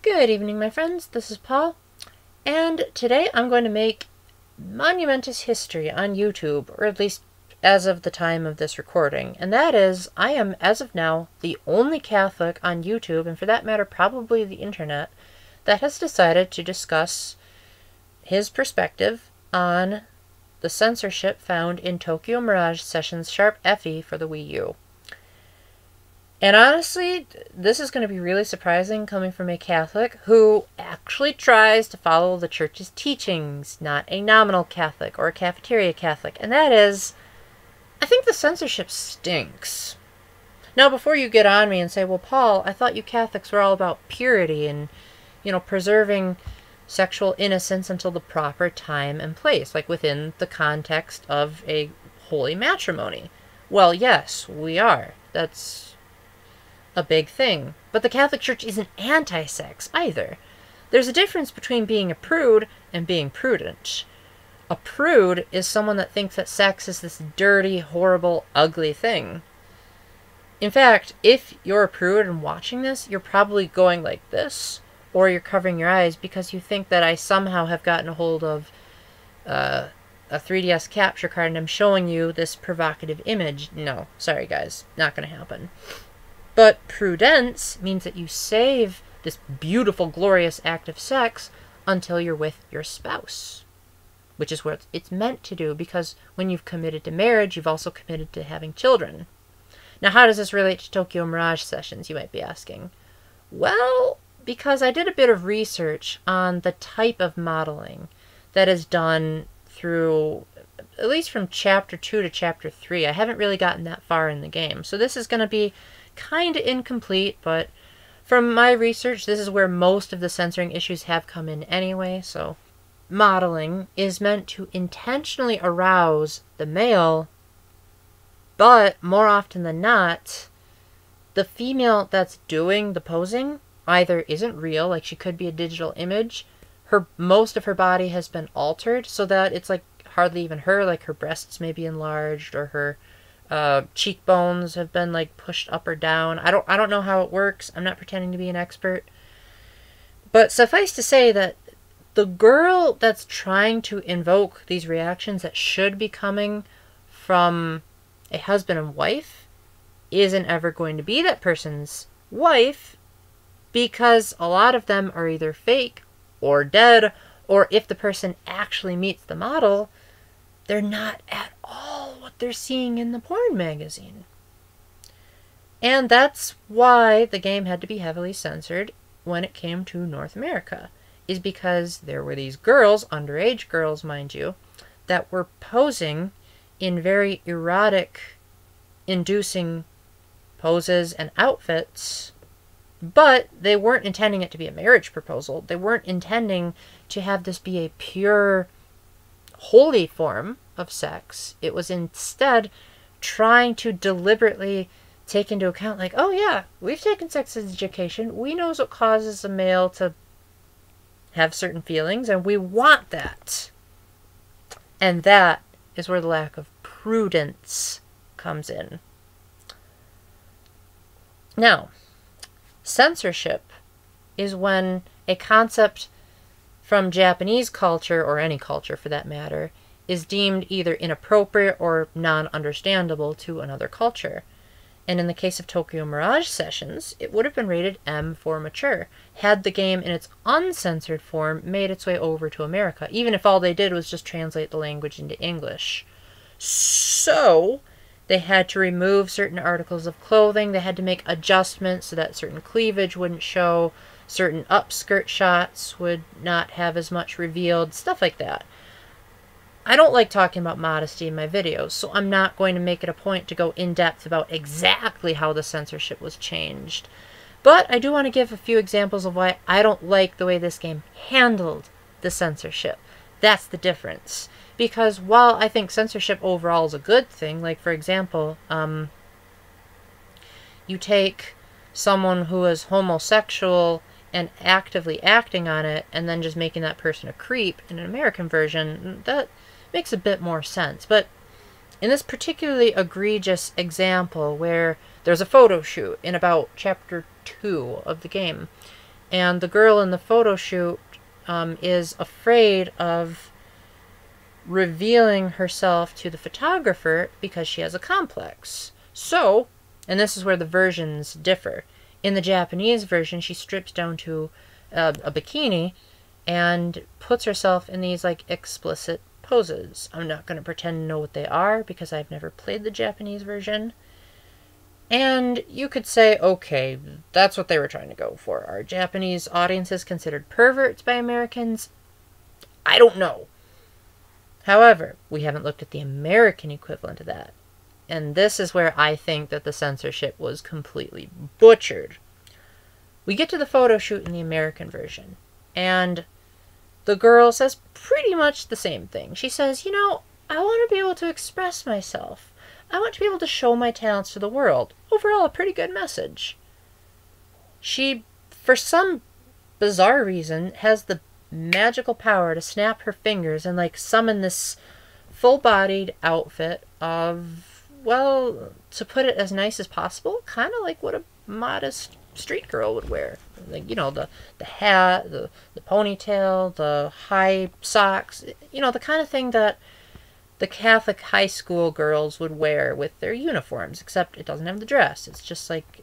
Good evening, my friends. This is Paul, and today I'm going to make monumentous history on YouTube, or at least as of the time of this recording, and that is, I am, as of now, the only Catholic on YouTube, and for that matter, probably the internet, that has decided to discuss his perspective on the censorship found in Tokyo Mirage Sessions Sharp FE for the Wii U. And honestly, this is going to be really surprising coming from a Catholic who actually tries to follow the church's teachings, not a nominal Catholic or a cafeteria Catholic. And that is, I think the censorship stinks. Now, before you get on me and say, well, Paul, I thought you Catholics were all about purity and, preserving sexual innocence until the proper time and place, like within the context of a holy matrimony. Well, yes, we are. That's a big thing. But the Catholic Church isn't anti-sex either. There's a difference between being a prude and being prudent. A prude is someone that thinks that sex is this dirty, horrible, ugly thing. In fact, if you're a prude and watching this, you're probably going like this, or you're covering your eyes because you think that I somehow have gotten a hold of a 3DS capture card and I'm showing you this provocative image. No, sorry guys, not going to happen. But prudence means that you save this beautiful, glorious act of sex until you're with your spouse, which is what it's meant to do, because when you've committed to marriage, you've also committed to having children. Now, how does this relate to Tokyo Mirage Sessions, you might be asking? Well, because I did a bit of research on the type of modeling that is done through, at least from Chapter 2 to Chapter 3. I haven't really gotten that far in the game, so this is going to be kind of incomplete, but from my research, this is where most of the censoring issues have come in anyway. So modeling is meant to intentionally arouse the male, but more often than not, the female that's doing the posing either isn't real, like she could be a digital image, most of her body has been altered so that it's like hardly even her, like her breasts may be enlarged, or her cheekbones have been like pushed up or down. I don't know how it works. I'm not pretending to be an expert. But suffice to say that the girl that's trying to invoke these reactions that should be coming from a husband and wife isn't ever going to be that person's wife, because a lot of them are either fake or dead, or if the person actually meets the model, they're not at all what they're seeing in the porn magazine. And that's why the game had to be heavily censored when it came to North America, is because there were these girls, underage girls mind you, that were posing in very erotic inducing poses and outfits, but they weren't intending it to be a marriage proposal. They weren't intending to have this be a pure, holy form of sex. It was instead trying to deliberately take into account, like, oh yeah, we've taken sex education. We know what causes a male to have certain feelings, and we want that. And that is where the lack of prudence comes in. Now, censorship is when a concept from Japanese culture, or any culture for that matter, is deemed either inappropriate or non-understandable to another culture. And in the case of Tokyo Mirage Sessions, it would have been rated M for mature, had the game in its uncensored form made its way over to America, even if all they did was just translate the language into English. So they had to remove certain articles of clothing, they had to make adjustments so that certain cleavage wouldn't show, certain upskirt shots would not have as much revealed, stuff like that. I don't like talking about modesty in my videos, so I'm not going to make it a point to go in depth about exactly how the censorship was changed. But I do want to give a few examples of why I don't like the way this game handled the censorship. That's the difference. Because while I think censorship overall is a good thing, like for example, you take someone who is homosexual and actively acting on it, and then just making that person a creep in an American version, that makes a bit more sense. But in this particularly egregious example where there's a photo shoot in about Chapter 2 of the game, And the girl in the photo shoot is afraid of revealing herself to the photographer because she has a complex. So, and this is where the versions differ. In the Japanese version, she strips down to a bikini and puts herself in these like explicit poses. I'm not going to pretend to know what they are because I've never played the Japanese version. And you could say, okay, that's what they were trying to go for. Are Japanese audiences considered perverts by Americans? I don't know. However, we haven't looked at the American equivalent of that. And this is where I think that the censorship was completely butchered. We get to the photo shoot in the American version, and the girl says pretty much the same thing. She says, you know, I want to be able to express myself. I want to be able to show my talents to the world. Overall, a pretty good message. She, for some bizarre reason, has the magical power to snap her fingers and like summon this full-bodied outfit of, well, to put it as nice as possible, kind of like what a modest street girl would wear. Like, you know, the hat, the ponytail, the high socks, you know, the kind of thing that the Catholic high school girls would wear with their uniforms, except it doesn't have the dress. It's just like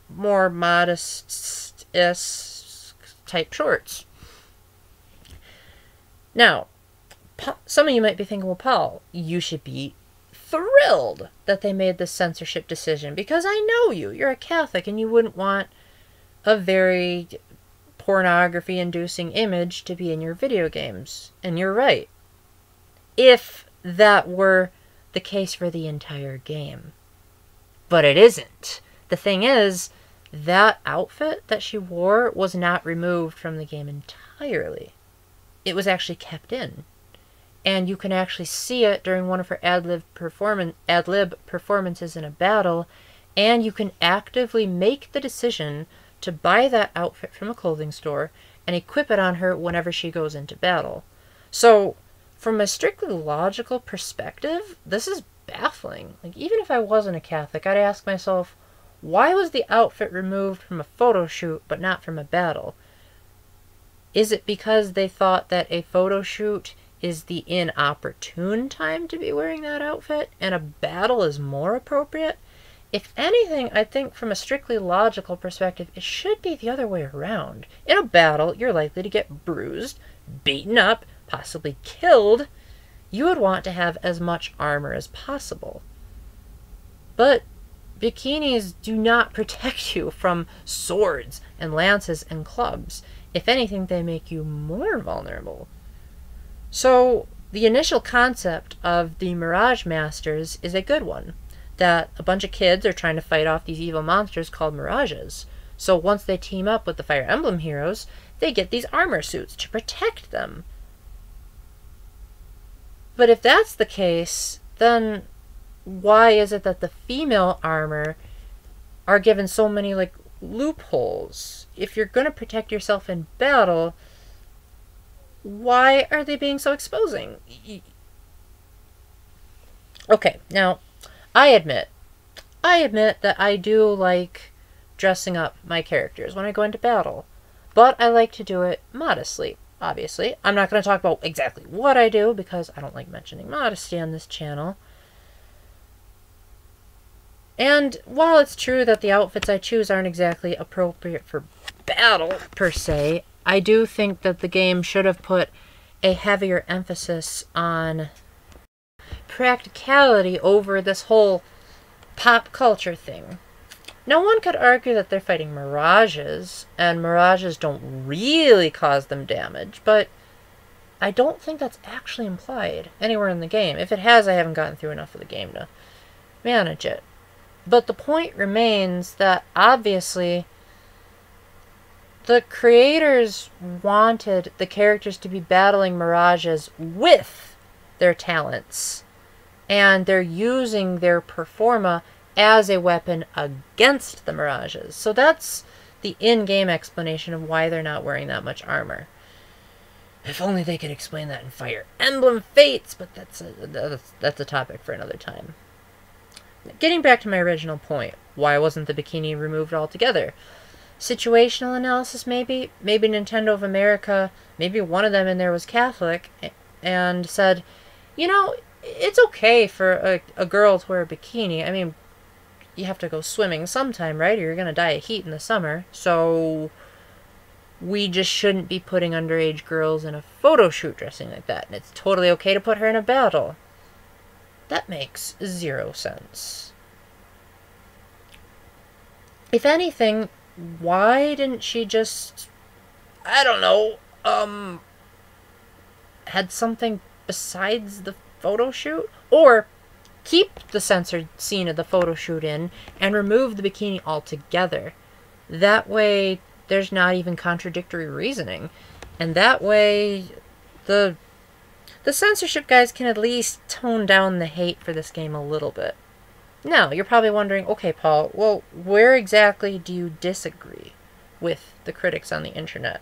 more modest-ish type shorts. Now, some of you might be thinking, well, Paul, you should be thrilled that they made this censorship decision because I know you. You're a Catholic and you wouldn't want a very pornography-inducing image to be in your video games. And you're right. If that were the case for the entire game. But it isn't. The thing is, that outfit that she wore was not removed from the game entirely. It was actually kept in. And you can actually see it during one of her ad-lib performances in a battle, and you can actively make the decision to buy that outfit from a clothing store and equip it on her whenever she goes into battle. So, from a strictly logical perspective, this is baffling. Like, even if I wasn't a Catholic, I'd ask myself, why was the outfit removed from a photo shoot but not from a battle? Is it because they thought that a photo shoot is the inopportune time to be wearing that outfit and a battle is more appropriate? If anything, I think from a strictly logical perspective, it should be the other way around. In a battle, you're likely to get bruised, beaten up, possibly killed. You would want to have as much armor as possible. But bikinis do not protect you from swords and lances and clubs. If anything, they make you more vulnerable. So, the initial concept of the Mirage Masters is a good one. That a bunch of kids are trying to fight off these evil monsters called Mirages. So once they team up with the Fire Emblem heroes, they get these armor suits to protect them. But if that's the case, then why is it that the female armor are given so many, like, loopholes? If you're going to protect yourself in battle, why are they being so exposing? Okay, now, I admit that I do like dressing up my characters when I go into battle, but I like to do it modestly, obviously. I'm not going to talk about exactly what I do, because I don't like mentioning modesty on this channel. And while it's true that the outfits I choose aren't exactly appropriate for battle, per se, I do think that the game should have put a heavier emphasis on practicality over this whole pop culture thing. Now, one could argue that they're fighting mirages, and mirages don't really cause them damage, but I don't think that's actually implied anywhere in the game. If it has, I haven't gotten through enough of the game to manage it. But the point remains that, obviously, the creators wanted the characters to be battling mirages with their talents, and they're using their performa as a weapon against the mirages. So that's the in-game explanation of why they're not wearing that much armor. If only they could explain that in Fire Emblem Fates, but that's a topic for another time. Getting back to my original point, why wasn't the bikini removed altogether? situational analysis, maybe Nintendo of America, maybe one of them in there was Catholic and said, you know, it's okay for a girl to wear a bikini. I mean, you have to go swimming sometime, right? Or you're going to die of heat in the summer. So we just shouldn't be putting underage girls in a photo shoot dressing like that. And it's totally okay to put her in a battle. That makes zero sense. If anything, why didn't she just, I don't know, had something besides the photo shoot? Or keep the censored scene of the photo shoot in and remove the bikini altogether. That way, there's not even contradictory reasoning. And that way, the censorship guys can at least tone down the hate for this game a little bit. Now, you're probably wondering, okay, Paul, well, where exactly do you disagree with the critics on the internet?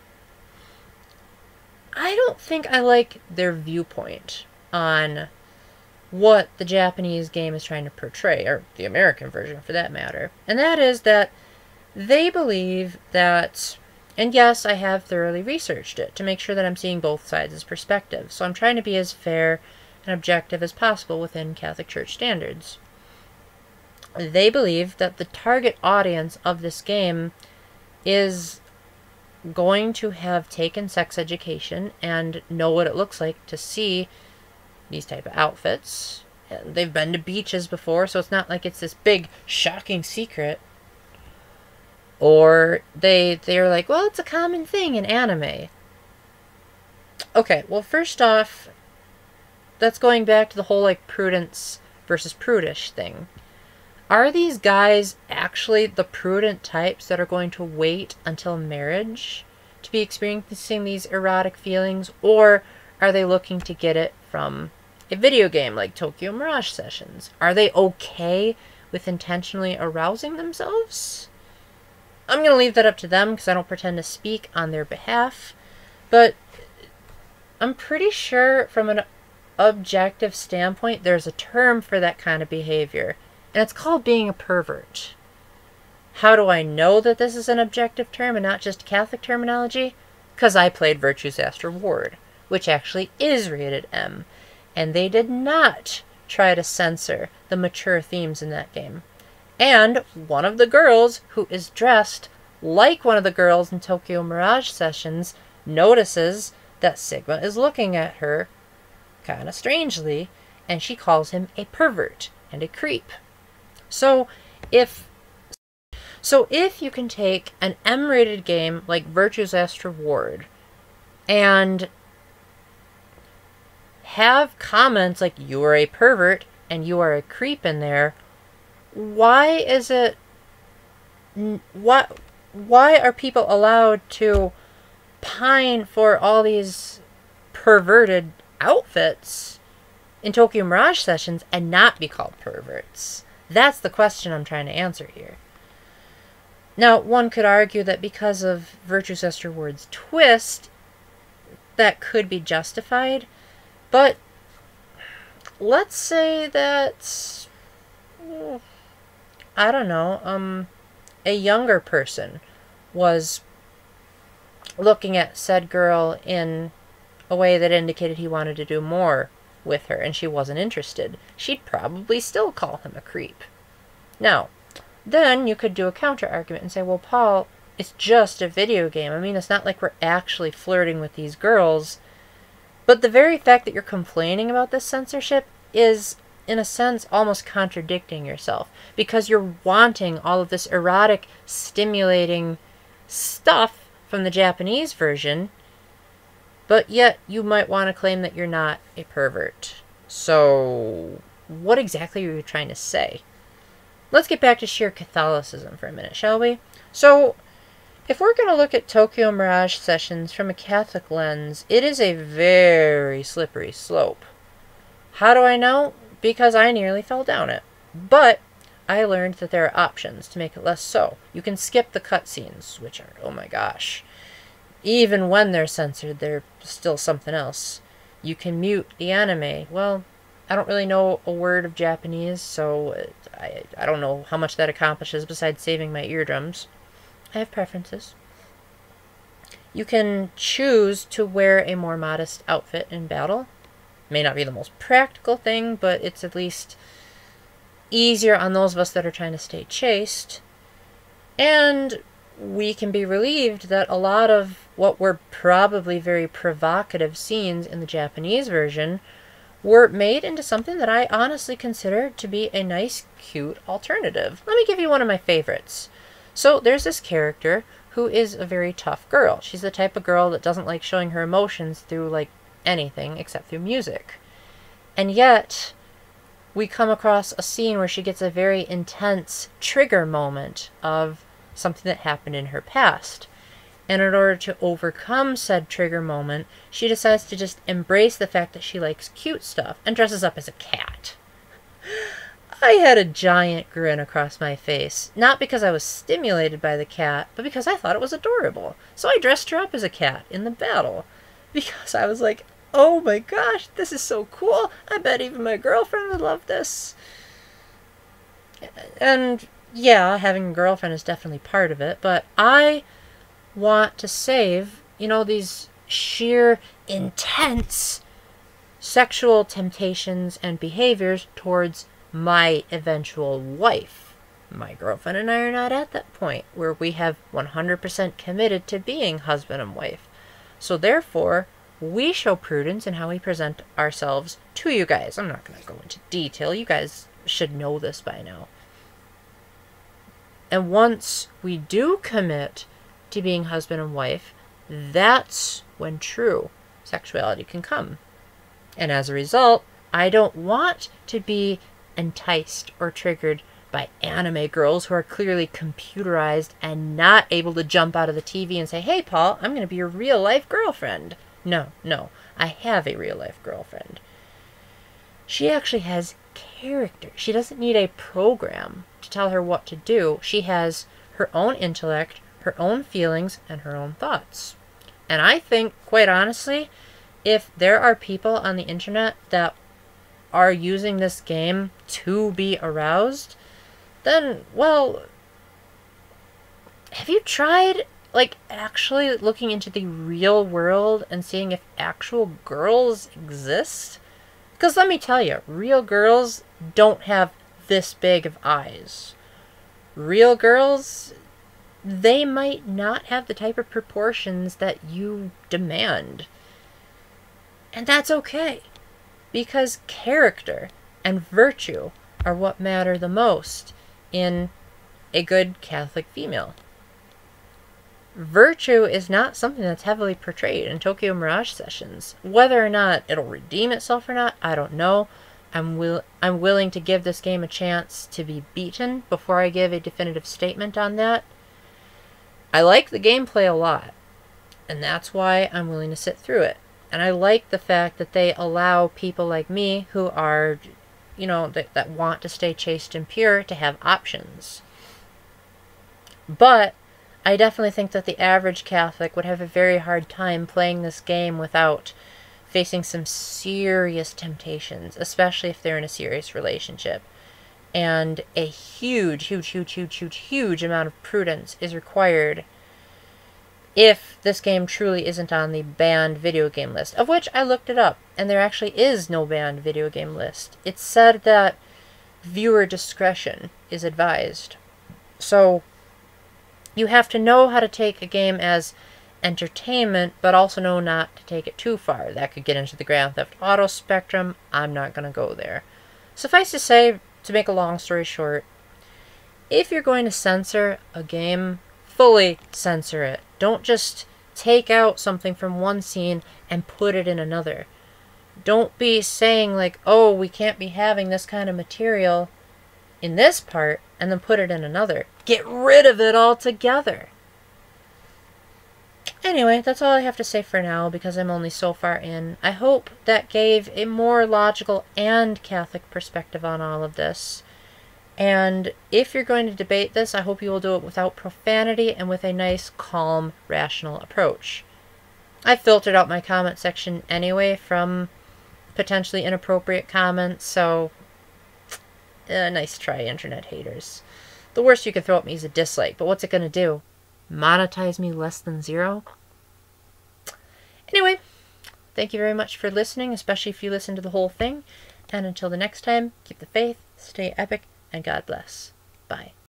I don't think I like their viewpoint on what the Japanese game is trying to portray, or the American version for that matter. And that is that they believe that, and yes, I have thoroughly researched it to make sure that I'm seeing both sides' perspectives, so I'm trying to be as fair and objective as possible within Catholic Church standards. They believe that the target audience of this game is going to have taken sex education and know what it looks like to see these type of outfits. They've been to beaches before, so it's not like it's this big, shocking secret. Or they're like, well, it's a common thing in anime. Okay, well, first off, that's going back to the whole, like, prudence versus prudish thing. Are these guys actually the prudent types that are going to wait until marriage to be experiencing these erotic feelings? Or are they looking to get it from a video game like Tokyo Mirage Sessions? Are they okay with intentionally arousing themselves? I'm going to leave that up to them because I don't pretend to speak on their behalf. But I'm pretty sure from an objective standpoint, there's a term for that kind of behavior. And it's called being a pervert. How do I know that this is an objective term and not just Catholic terminology? Because I played Virtue's Last Reward, which actually is rated M. And they did not try to censor the mature themes in that game. And one of the girls, who is dressed like one of the girls in Tokyo Mirage Sessions, notices that Sigma is looking at her kind of strangely, and she calls him a pervert and a creep. So if you can take an M-rated game like Virtue's Last Reward and have comments like you are a pervert and you are a creep in there, why are people allowed to pine for all these perverted outfits in Tokyo Mirage Sessions and not be called perverts? That's the question I'm trying to answer here. Now, one could argue that because of Virtue's Last Reward's twist, that could be justified, but let's say that, I don't know, a younger person was looking at said girl in a way that indicated he wanted to do more with her and she wasn't interested. She'd probably still call him a creep. Now, then you could do a counter argument and say, well, Paul, it's just a video game. I mean, it's not like we're actually flirting with these girls. But the very fact that you're complaining about this censorship is, in a sense, almost contradicting yourself. Because you're wanting all of this erotic, stimulating stuff from the Japanese version, but yet you might want to claim that you're not a pervert. So, what exactly are you trying to say? Let's get back to sheer Catholicism for a minute, shall we? So, if we're going to look at Tokyo Mirage Sessions from a Catholic lens, it is a very slippery slope. How do I know? Because I nearly fell down it. But I learned that there are options to make it less so. You can skip the cutscenes, which are, oh my gosh. Even when they're censored, they're still something else. You can mute the anime. Well, I don't really know a word of Japanese, so I don't know how much that accomplishes besides saving my eardrums. I have preferences. You can choose to wear a more modest outfit in battle. May not be the most practical thing, but it's at least easier on those of us that are trying to stay chaste. And we can be relieved that a lot of what were probably very provocative scenes in the Japanese version were made into something that I honestly consider to be a nice, cute alternative. Let me give you one of my favorites. So there's this character who is a very tough girl. She's the type of girl that doesn't like showing her emotions through, like, anything except through music. And yet, we come across a scene where she gets a very intense trigger moment of something that happened in her past. And in order to overcome said trigger moment, she decides to just embrace the fact that she likes cute stuff and dresses up as a cat. I had a giant grin across my face, not because I was stimulated by the cat, but because I thought it was adorable. So I dressed her up as a cat in the battle, because I was like, oh my gosh, this is so cool. I bet even my girlfriend would love this. And yeah, having a girlfriend is definitely part of it, but I want to save, these sheer, intense sexual temptations and behaviors towards my eventual wife. My girlfriend and I are not at that point where we have 100% committed to being husband and wife. So therefore, we show prudence in how we present ourselves to you guys. I'm not going to go into detail. You guys should know this by now. And once we do commit to being husband and wife, that's when true sexuality can come. And as a result, I don't want to be enticed or triggered by anime girls who are clearly computerized and not able to jump out of the TV and say, hey, Paul, I'm going to be your real-life girlfriend. No, I have a real-life girlfriend. She actually has character. She doesn't need a program to tell her what to do. She has her own intellect, her own feelings, and her own thoughts. And I think, quite honestly, if there are people on the internet that are using this game to be aroused, then, well, have you tried, actually looking into the real world and seeing if actual girls exist? Because let me tell you, real girls don't have this big of eyes. Real girls, they might not have the type of proportions that you demand. And that's okay. Because character and virtue are what matter the most in a good Catholic female. Virtue is not something that's heavily portrayed in Tokyo Mirage Sessions. Whether or not it'll redeem itself or not, I don't know. I'm willing to give this game a chance to be beaten before I give a definitive statement on that. I like the gameplay a lot, and that's why I'm willing to sit through it. And I like the fact that they allow people like me who are, that want to stay chaste and pure to have options. But I definitely think that the average Catholic would have a very hard time playing this game without facing some serious temptations, especially if they're in a serious relationship. And a huge amount of prudence is required if this game truly isn't on the banned video game list, of which I looked it up, and there actually is no banned video game list. It said that viewer discretion is advised. So you have to know how to take a game as entertainment, but also know not to take it too far. That could get into the Grand Theft Auto spectrum. I'm not going to go there. Suffice to say, to make a long story short, if you're going to censor a game, fully censor it. Don't just take out something from one scene and put it in another. Don't be saying like, oh, we can't be having this kind of material in this part and then put it in another. Get rid of it altogether. Anyway, that's all I have to say for now because I'm only so far in. I hope that gave a more logical and Catholic perspective on all of this. And if you're going to debate this, I hope you will do it without profanity and with a nice, calm, rational approach. I filtered out my comment section anyway from potentially inappropriate comments, so nice try, internet haters. The worst you can throw at me is a dislike, but what's it going to do? monetize me less than zero. Anyway, thank you very much for listening, especially if you listen to the whole thing. And until the next time, keep the faith, stay epic, and God bless. Bye.